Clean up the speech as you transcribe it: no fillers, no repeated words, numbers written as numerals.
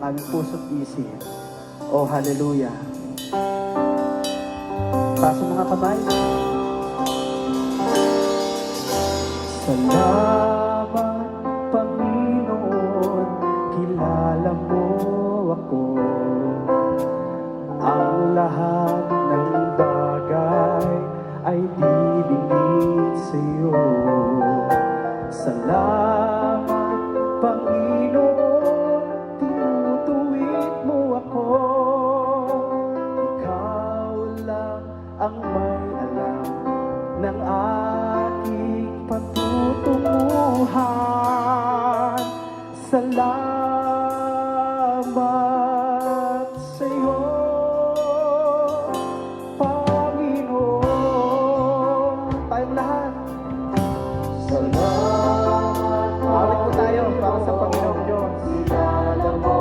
ng aming puso't isip. Oh, hallelujah. Taas ang mga kamay. Salamat, Panginoon, kilala mo ako. Ang lahat ng bagay ay diningit sa'yo. Salamat,